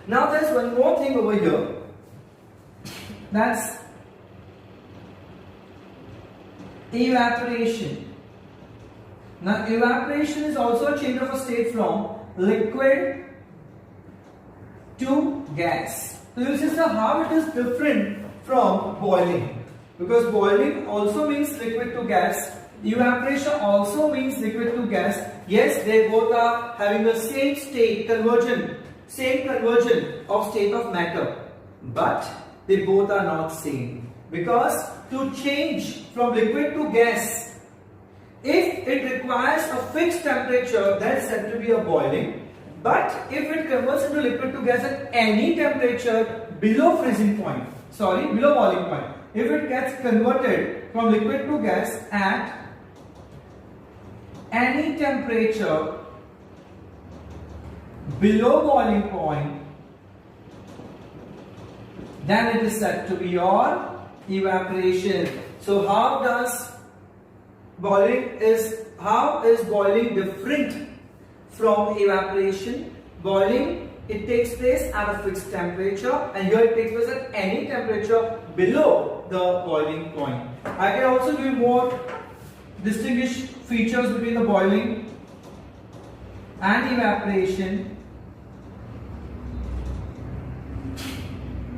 Now there's one more thing over here. That's evaporation. Now evaporation is also a change of a state from liquid to gas. So you see how it is different from boiling, because boiling also means liquid to gas, evaporation also means liquid to gas. Yes, they both are having the same state conversion, same conversion of state of matter, but they both are not same, because to change from liquid to gas, if it requires a fixed temperature, that's said to be a boiling. But if it converts into liquid to gas at any temperature below freezing point, below boiling point, if it gets converted from liquid to gas at any temperature below boiling point, then it is said to be your evaporation. So how is boiling different from evaporation? Boiling, it takes place at a fixed temperature, and here it takes place at any temperature below the boiling point. I can also give more distinguished features between the boiling and evaporation.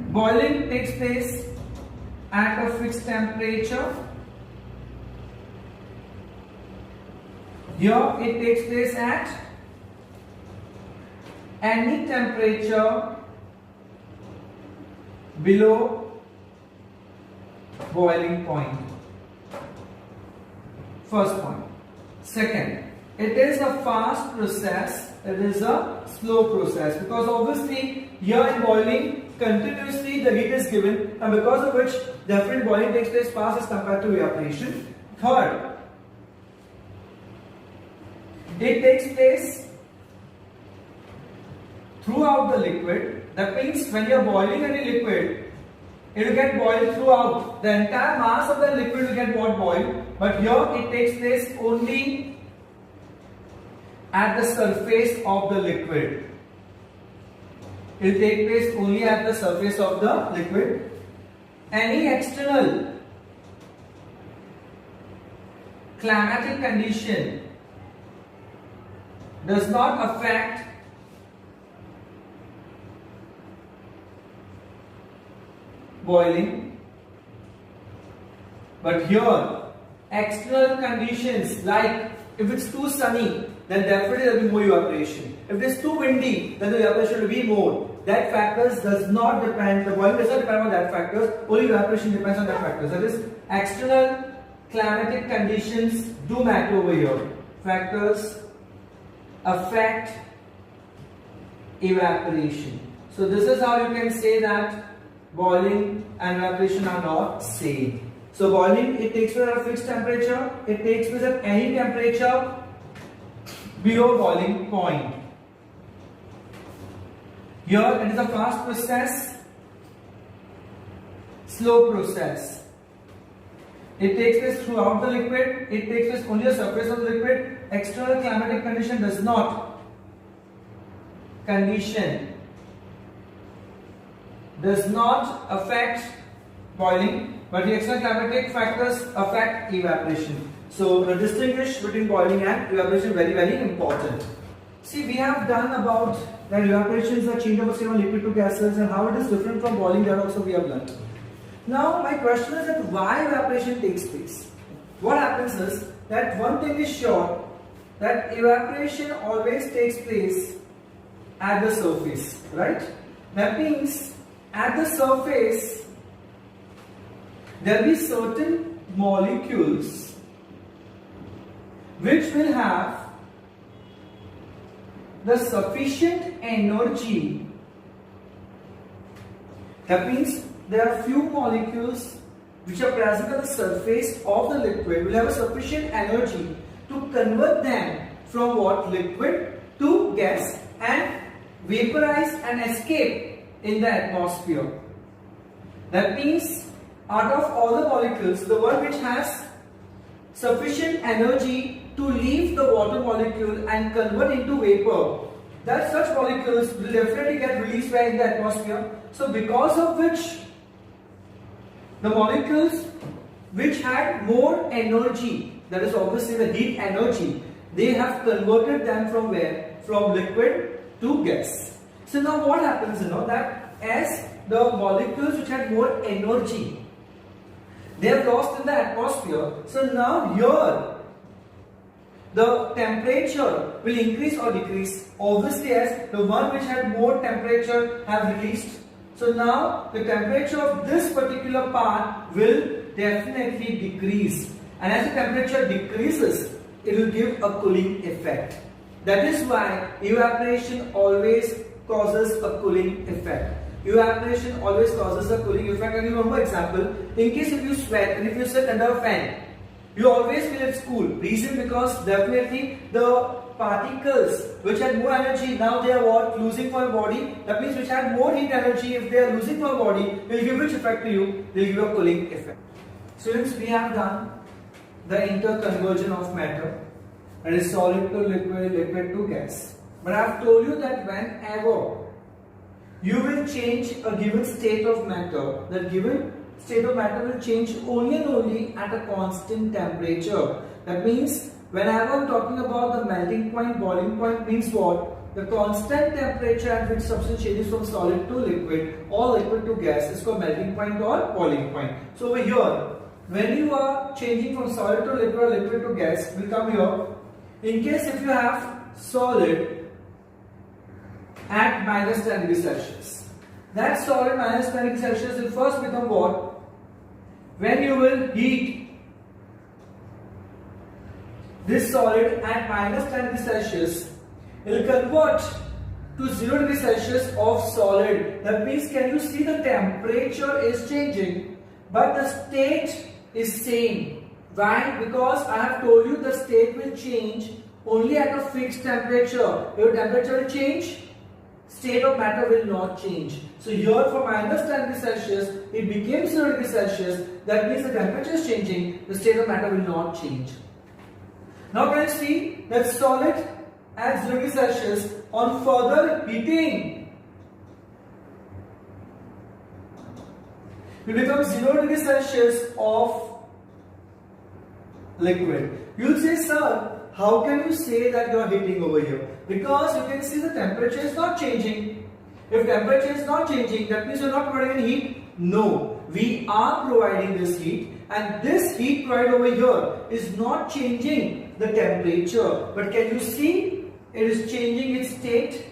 Boiling takes place at a fixed temperature. Here it takes place at any temperature below boiling point. First point. Second, it is a fast process, it is a slow process, because obviously here in boiling continuously the heat is given, and because of which different boiling takes place fast as compared to evaporation. Third, it takes place throughout the liquid. That means when you are boiling any liquid, it will get boiled throughout. The entire mass of the liquid will get boiled. But here it takes place only at the surface of the liquid. It will take place only at the surface of the liquid. Any external climatic condition does not affect boiling, but here external conditions, like if it's too sunny, then definitely there will be more evaporation. If it is too windy, then the evaporation will be more. That factors does not depend, the boiling does not depend on that factors, only evaporation depends on that factors. That is, external climatic conditions do matter over here. Factors affect evaporation. So this is how you can say that boiling and evaporation are not same. So boiling, it takes place at a fixed temperature, it takes place at any temperature below boiling point. Here it is a fast process, slow process. It takes place throughout the liquid, it takes place only on the surface of the liquid. External climatic condition does not affect boiling, but the external climatic factors affect evaporation. So the distinguish between boiling and evaporation is very, very important. See, we have done about that evaporation is a change of a state from liquid to gases, and how it is different from boiling, that also we have learned. Now my question is that why evaporation takes place? What happens is that one thing is sure, that evaporation always takes place at the surface, right? That means at the surface there will be certain molecules which will have the sufficient energy. That means there are few molecules which are present at the surface of the liquid will have a sufficient energy to convert them from what? Liquid to gas and vaporize and escape in the atmosphere. That means out of all the molecules, the one which has sufficient energy to leave the water molecule and convert into vapor that such molecules will definitely get released where in the atmosphere. So because of which the molecules which had more energy, that is obviously the heat energy, they have converted them from where? From liquid to gas. So now what happens, that as the molecules which had more energy, they have lost in the atmosphere. So now here the temperature will increase or decrease. Obviously, as the one which had more temperature have released. So now the temperature of this particular part will definitely decrease. And as the temperature decreases, it will give a cooling effect. That is why evaporation always causes a cooling effect. Evaporation always causes a cooling effect. And you one more example. In case if you sweat and if you sit under a fan, you always feel it's cool. Reason because definitely the particles which had more energy, now they are what? Losing from your body. That means which had more heat energy, if they are losing from your body, will give which effect to you? Will give a cooling effect. Students, we have done the interconversion of matter, that is solid to liquid, liquid to gas. But I have told you that whenever you will change a given state of matter, that given state of matter will change only and only at a constant temperature. That means whenever I am talking about the melting point, boiling point means what? The constant temperature at which substance changes from solid to liquid or liquid to gas is called melting point or boiling point. So over here, when you are changing from solid to liquid or liquid to gas, will come here. In case if you have solid at minus 10 degrees Celsius, that solid minus 10 degrees Celsius will first become what? When you will heat this solid at minus 10 degrees Celsius, it will convert to 0 degrees Celsius of solid. That means, can you see the temperature is changing, but the state is same. Why? Because I have told you the state will change only at a fixed temperature. If temperature will change, state of matter will not change. So here for minus 10 degrees Celsius, it became 0 degrees Celsius. That means the temperature is changing, the state of matter will not change. Now can you see that solid at 0 degrees Celsius on further heating will become 0 degrees Celsius of liquid. You will say, sir, how can you say that you are heating over here? Because you can see the temperature is not changing. If temperature is not changing, that means you are not providing any heat. No, we are providing this heat, and this heat provided over here is not changing the temperature. But can you see it is changing its state?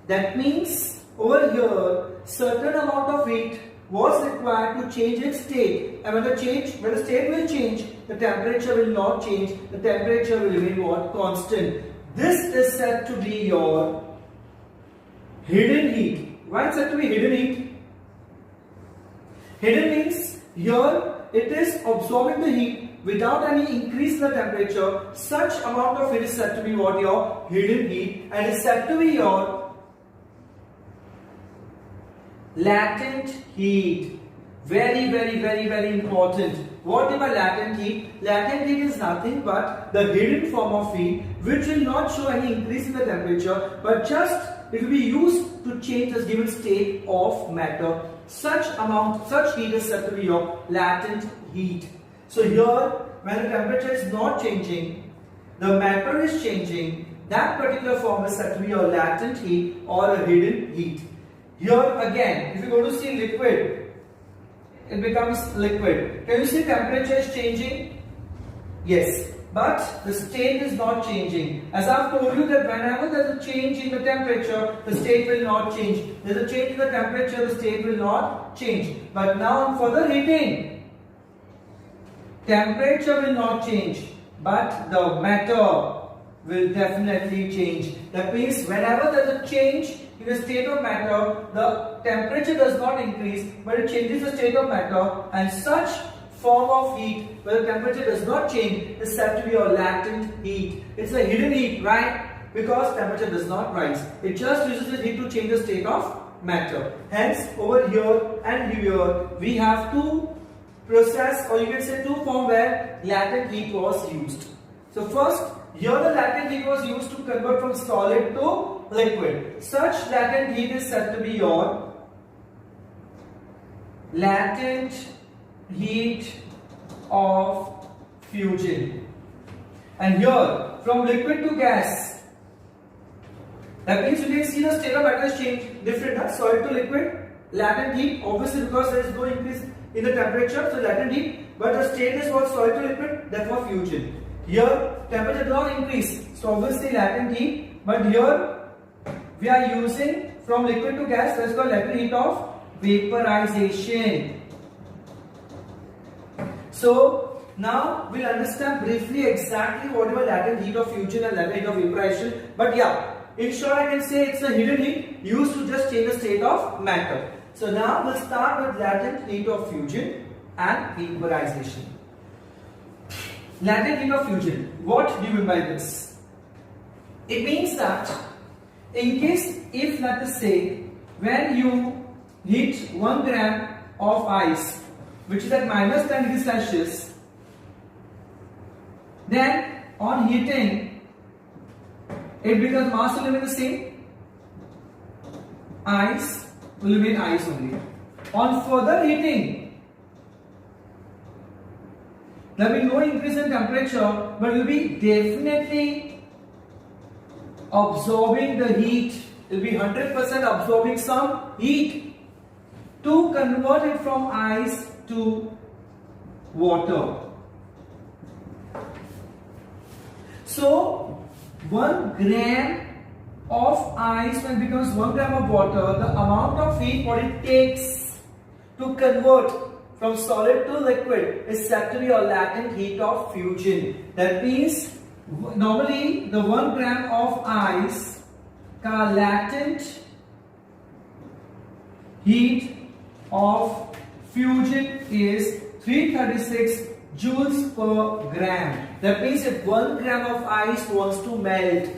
That means over here certain amount of heat was required to change its state, and when the state will change, the temperature will not change. The temperature will remain what? Constant. This is said to be your hidden heat. Why is it said to be hidden heat? Hidden means here it is absorbing the heat without any increase in the temperature. Such amount of heat is said to be what? Your hidden heat, and is said to be your latent heat. Very, very, very, very important. What is my latent heat? Latent heat is nothing but the hidden form of heat which will not show any increase in the temperature, but just it will be used to change the given state of matter. Such heat is said to be your latent heat. So here, when the temperature is not changing, the matter is changing, that particular form is said to be your latent heat or a hidden heat. Here again, if you go to see liquid, it becomes liquid. Can you see temperature is changing? Yes, but the state is not changing. As I have told you that whenever there is a change in the temperature, the state will not change. There is a change in the temperature, the state will not change. But now on further heating, temperature will not change, but the matter will definitely change. That means whenever there is a change in the state of matter, the temperature does not increase, but it changes the state of matter, and such form of heat where the temperature does not change is said to be your latent heat. It's a hidden heat, right? Because temperature does not rise. It just uses the heat to change the state of matter. Hence, over here and here, we have two process, or you can say two forms where latent heat was used. So first, here the latent heat was used to convert from solid to liquid. Such latent heat is said to be your latent heat of fusion. And here, from liquid to gas, that means you can see the state of matter is changed different, huh? Solid to liquid, latent heat, obviously because there is no increase in the temperature, so latent heat, but the state is what, solid to liquid, therefore fusion. Here, temperature does not increase, so obviously latent heat, but here we are using from liquid to gas, that is called latent heat of vaporization. So now we'll understand briefly exactly what is latent heat of fusion and latent heat of vaporization. But yeah, in short I can say it's a hidden heat used to just change the state of matter. So now we'll start with latent heat of fusion and vaporization. Latent heat of fusion. What do you mean by this? It means that in case if let us say when you heat 1 gram of ice which is at minus 10 degrees Celsius, then on heating it becomes mass will remain the same, ice will remain ice only. On further heating there will be no increase in temperature, but will be definitely absorbing the heat, will be 100% absorbing some heat to convert it from ice to water. So 1 gram of ice when it becomes 1 gram of water, the amount of heat what it takes to convert from solid to liquid is said to be a latent heat of fusion. That means normally the 1 gram of ice ka latent heat of fusion is 336 joules per gram. That means if 1 gram of ice wants to melt,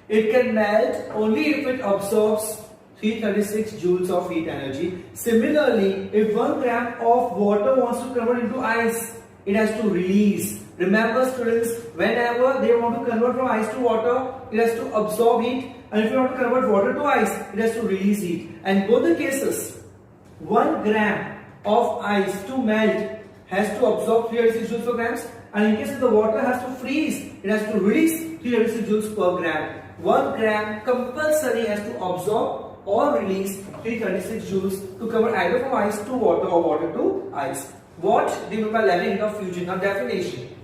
it can melt only if it absorbs 336 joules of heat energy. Similarly, if 1 gram of water wants to convert into ice, it has to release. Remember students, whenever they want to convert from ice to water, it has to absorb heat, and if you want to convert water to ice, it has to release heat. And both the cases, 1 gram of ice to melt has to absorb 336 joules per gram, and in case the water has to freeze, it has to release 336 joules per gram. 1 gram compulsory has to absorb or release 336 joules to convert either from ice to water or water to ice. What do you mean by latent heat of fusion? Now definition.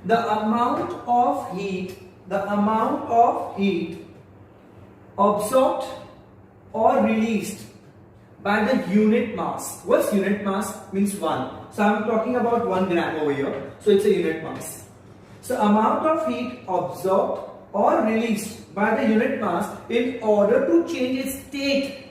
The amount of heat absorbed or released by the unit mass. What's unit mass? Means 1. So I'm talking about 1 gram over here. So it's a unit mass. So amount of heat absorbed or released by the unit mass in order to change its state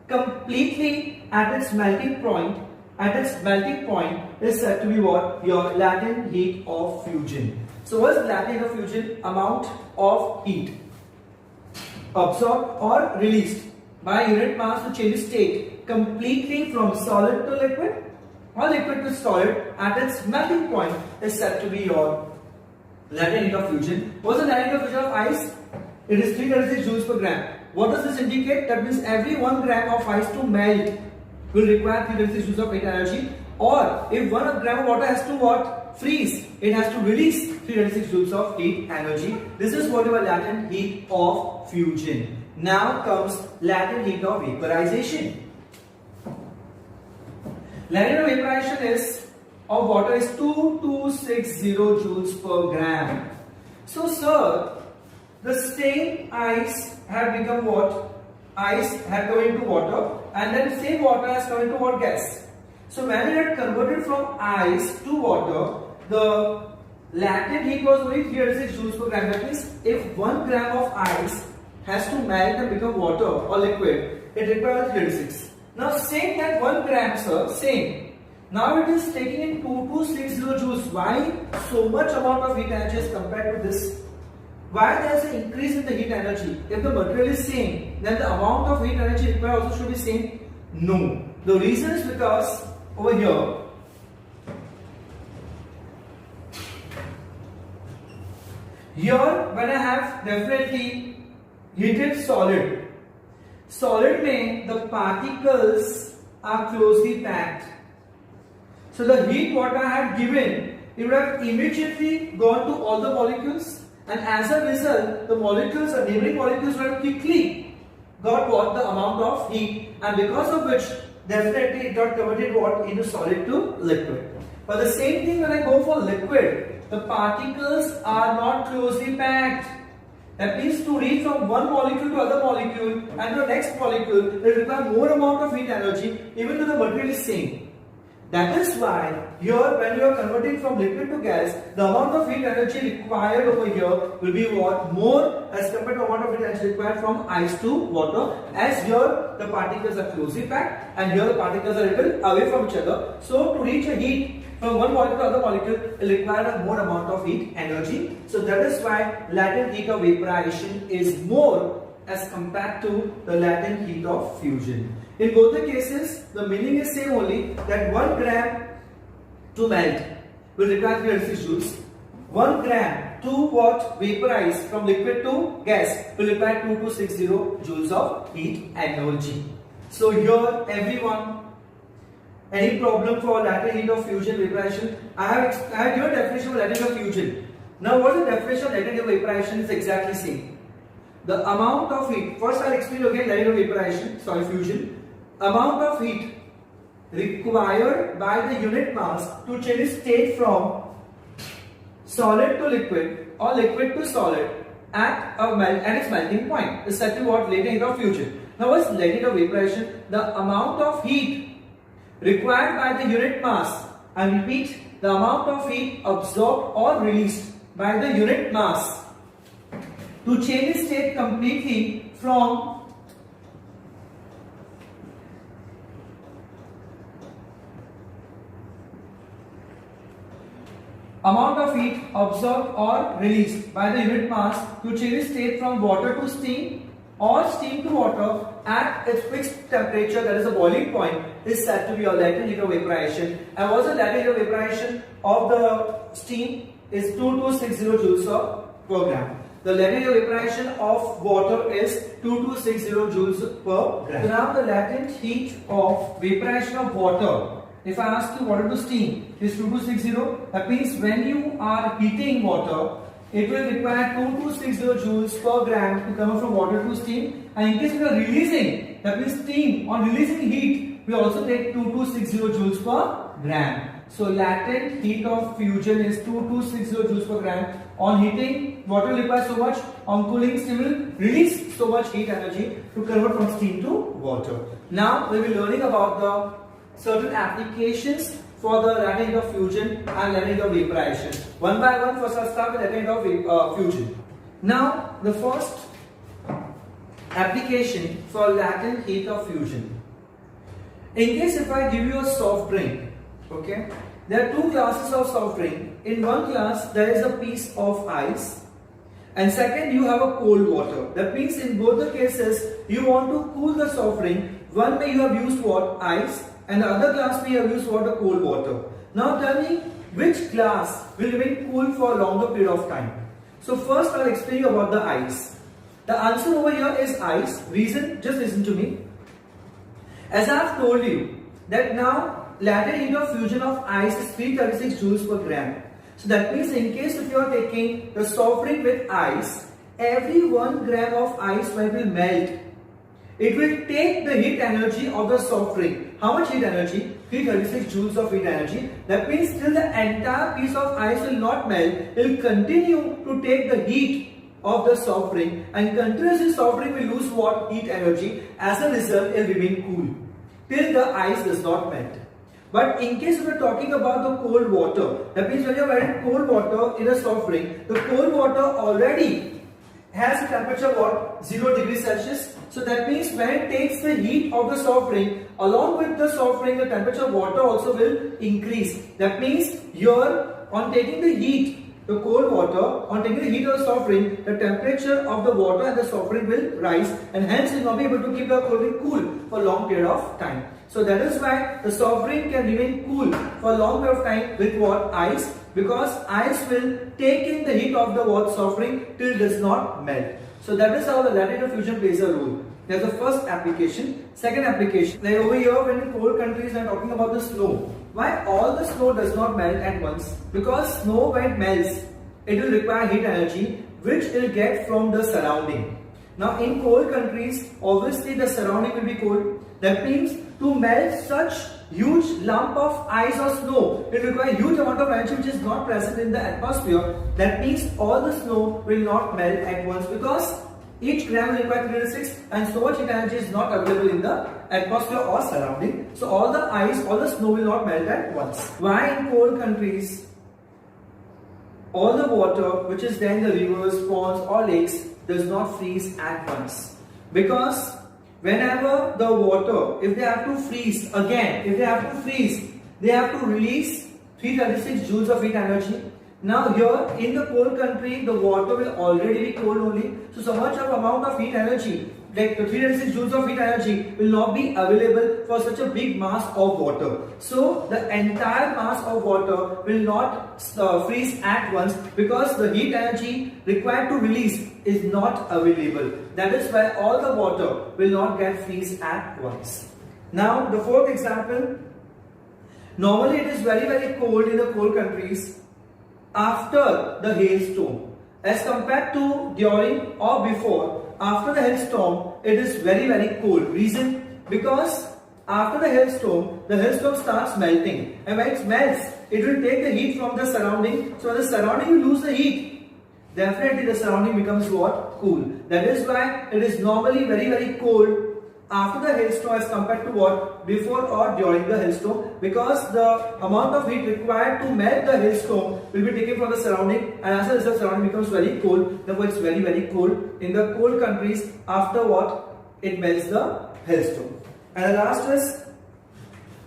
completely at its melting point. At its melting point is said to be what? Your latent heat of fusion. So what's latent heat of fusion? Amount of heat absorbed or released by unit mass to change its state completely from solid to liquid or liquid to solid at its melting point is said to be your latent heat of fusion. What's the latent heat of fusion of ice? It is 336 joules per gram. What does this indicate? That means every 1 gram of ice to melt will require 336 joules of heat energy, or if 1 gram of water has to what? Freeze, it has to release 336 joules of heat energy. This is what your latent heat of fusion. Now comes latent heat of vaporization. Latent heat of vaporization is of water is 2260 joules per gram. So sir, the same ice had become what? Ice had come into water, and then same water has come into what? Gas. So when it had converted from ice to water, the latent heat was only 306 joules per gram. That means if 1 gram of ice has to melt and become water or liquid, it requires 306. Now same that 1 gram, sir, same. Now it is taking in 2260 joules. Why so much amount of heat energy as compared to this? Why there is an increase in the heat energy? If the material is same, then the amount of heat energy required also should be same? No. The reason is because over here, Here when I have definitely heated solid में the particles are closely packed. So the heat what I have given, it would have immediately gone to all the molecules, and as a result the molecules or neighboring molecules would have quickly got what the amount of heat, and because of which definitely it got converted what into solid to liquid. But the same thing when I go for liquid, the particles are not closely packed. That means to reach from one molecule to other molecule and to the next molecule, they require more amount of heat energy even though the material is same. That is why here when you are converting from liquid to gas, the amount of heat energy required over here will be what? More as compared to the amount of heat energy required from ice to water, as here the particles are closely packed and here the particles are a little away from each other. So to reach a heat from one molecule to other molecule will require a more amount of heat energy. So that is why latent heat of vaporization is more as compared to the latent heat of fusion. In both the cases, the meaning is same only, that 1 gram to melt will require 306 joules. 1 gram to what? Vaporize from liquid to gas will require 2260 joules of heat energy. So here everyone, any problem for latent heat of fusion vaporization? I have your definition of latent heat of fusion. Now what is the definition of latent heat of vaporization? Is exactly same. The amount of heat, first I'll explain again latent heat of vaporization, fusion. Amount of heat required by the unit mass to change state from solid to liquid or liquid to solid at its melting point is said to what? Latent heat of fusion. Now what's latent heat of vaporization? The amount of heat required by the unit mass, and repeat, the amount of heat absorbed or released by the unit mass to change its state completely from amount of heat absorbed or released by the unit mass to change its state from water to steam or steam to water at its fixed temperature, that is the boiling point, is said to be a latent heat of vaporization. And what's the latent heat of vaporization of the steam? Is 2260 joules per gram. The latent heat of vaporization of water is 2260 joules per gram. So now the latent heat of vaporization of water, if I ask you water to steam, is 2260. That means when you are heating water, it will require 2260 joules per gram to convert from water to steam. And in case we are releasing, that means steam, on releasing heat, we also take 2260 joules per gram. So latent heat of fusion is 2260 joules per gram. On heating, water will require so much. On cooling, steam will release so much heat energy to convert from steam to water. Now we will be learning about the certain applications for the latent heat of fusion and latent heat of vaporization. One by one, first I'll start with latent heat of fusion. Now the first application for latent heat of fusion. In case if I give you a soft drink, okay, there are two classes of soft drink. In one class there is a piece of ice, and second you have a cold water. That means in both the cases you want to cool the soft drink. One may you have used what? Ice, and the other glass may have used what? A cold water. Now tell me which glass will remain cool for a longer period of time. So first I'll explain you about the ice. The answer over here is ice. Reason, just listen to me. As I have told you that now latent heat of fusion of ice is 336 joules per gram. So that means in case if you are taking the soft drink with ice, every 1 gram of ice when it will melt, it will take the heat energy of the soft drink. How much heat energy? 336 joules of heat energy. That means still the entire piece of ice will not melt. It will continue to take the heat of the soft drink, and continuously soft drink will lose what? Heat energy. As a result, it will remain cool till the ice does not melt. But in case we are talking about the cold water, that means when you are adding cold water in a soft drink, the cold water already has a temperature what? 0 degrees Celsius. So that means when it takes the heat of the soft drink, along with the soft drink, the temperature of water also will increase. That means here on taking the heat, the cold water, on taking the heat of the soft drink, the temperature of the water and the soft drink will rise, and hence you will not be able to keep the cold drink cool for a long period of time. So that is why the soft drink can remain cool for a long period of time with what? Ice. because ice will take in the heat of the water soft drink till it does not melt. So that is how the lateral heat of fusion plays a role. There's the first application. Second application, like over here when in cold countries I'm talking about the snow. Why all the snow does not melt at once? Because snow when it melts, it will require heat energy which it will get from the surrounding. Now in cold countries, obviously the surrounding will be cold. That means to melt such huge lump of ice or snow, it requires huge amount of energy which is not present in the atmosphere. That means all the snow will not melt at once because each gram will require 306 and so much heat energy is not available in the atmosphere or surrounding. So all the ice, all the snow will not melt at once. Why in cold countries all the water which is there in the rivers, ponds or lakes does not freeze at once? Because whenever the water, if they have to freeze again, they have to release 336 joules of heat energy. Now here in the cold country, the water will already be cold only. So much of amount of heat energy, like the 336 joules of heat energy will not be available for such a big mass of water. So the entire mass of water will not freeze at once because the heat energy required to release is not available. That is why all the water will not get freeze at once. Now the fourth example, normally it is very cold in the cold countries after the hailstorm as compared to during or before. After the hailstorm it is very cold. Reason? Because after the hailstorm starts melting, and when it melts it will take the heat from the surrounding. So when the surrounding will lose the heat, definitely the surrounding becomes what? Cool. That is why it is normally very cold after the hailstorm as compared to what? Before or during the hailstorm, because the amount of heat required to melt the hailstorm will be taken from the surrounding, and as a result surrounding becomes very cold. Therefore it's very cold in the cold countries after what? It melts the hailstorm. And the last is,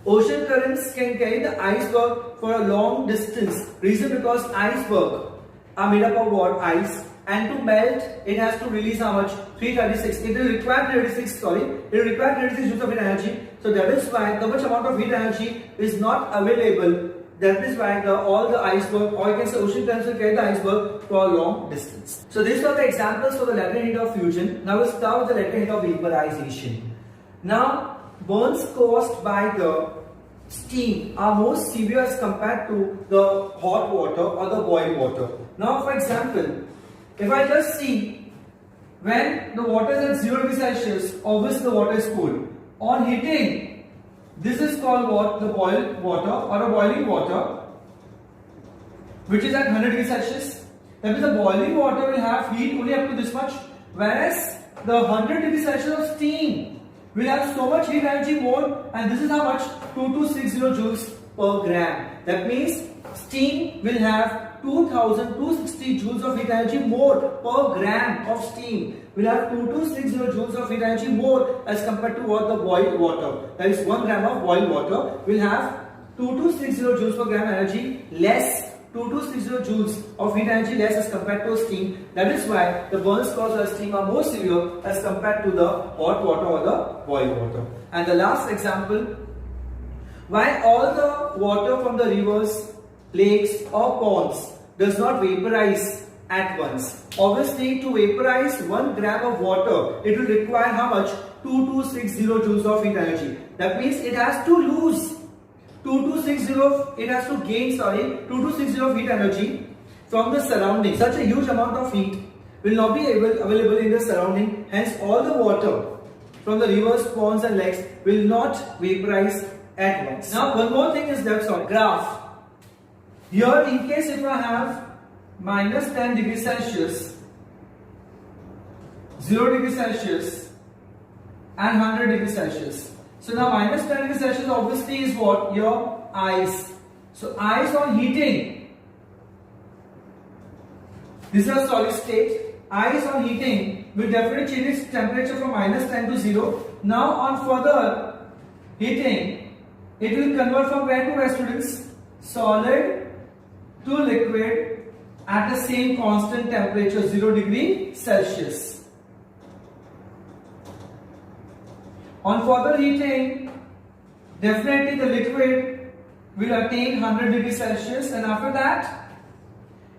ocean currents can carry the iceberg for a long distance. Reason? Because iceberg are made up of what? Ice. And to melt, it has to release how much? 336. It will require 336 joules of heat energy. So that is why the much amount of heat energy is not available. That is why all the iceberg, or you can say ocean currents will carry the iceberg for a long distance. So these are the examples for the lateral heat of fusion. Now we'll start with the lateral heat of vaporization. Now burns caused by the steam are more severe as compared to the hot water or the boiled water. Now for example, if I just see when the water is at 0 degrees Celsius, obviously the water is cold. On heating, this is called what? The boiled water or a boiling water, which is at 100 degrees Celsius. That means the boiling water will have heat only up to this much, whereas the 100 degrees Celsius of steam will have so much heat energy more, and this is how much? 2260 joules per gram. That means steam will have 2260 joules of heat energy more per gram of steam. Will have 2260 joules of heat energy more as compared to what? The boiled water. That is 1 gram of boiled water will have 2260 joules per gram energy less. 2260 joules of heat energy less as compared to steam. That is why the burns caused by steam are more severe as compared to the hot water or the boiled water. And the last example, why all the water from the rivers, lakes or ponds does not vaporize at once? Obviously, to vaporize 1 gram of water, it will require how much? 2260 joules of heat energy. That means it has to lose 2260, it has to gain 2260 of heat energy from the surrounding. Such a huge amount of heat will not be available in the surrounding. Hence, all the water from the rivers, ponds and lakes will not vaporize at once. Now, one more thing is that graph. Here, in case if I have minus 10 degrees Celsius, 0 degrees Celsius and 100 degrees Celsius. So now minus 10 degrees Celsius obviously is what? Your ice. So ice on heating, this is a solid state. Ice on heating will definitely change its temperature from minus 10 to 0. Now on further heating, it will convert from where to where, students? Solid to liquid at the same constant temperature, 0 degree Celsius. On further heating, definitely the liquid will attain 100 degrees Celsius, and after that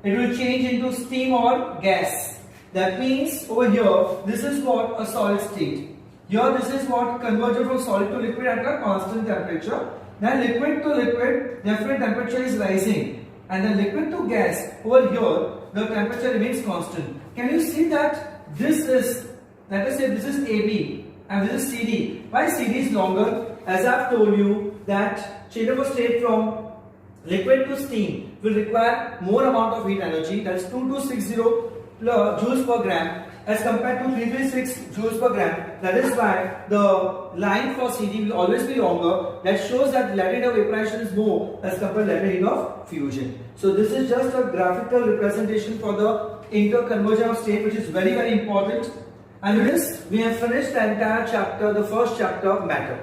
it will change into steam or gas. That means over here, this is what a solid state. Here this is what conversion from solid to liquid at a constant temperature. Then liquid to liquid, definite temperature is rising, and then liquid to gas, over here the temperature remains constant. Can you see that this is, let us say this is AB and this is CD. Why CD is longer? As I have told you that change of state from liquid to steam will require more amount of heat energy, that's 2260 joules per gram as compared to 336 joules per gram. That is why the line for CD will always be longer. That shows that latent heat of vaporization is more as compared to latent heat of fusion. So this is just a graphical representation for the interconversion of state, which is very important. And with this, we have finished the entire chapter, the first chapter of matter.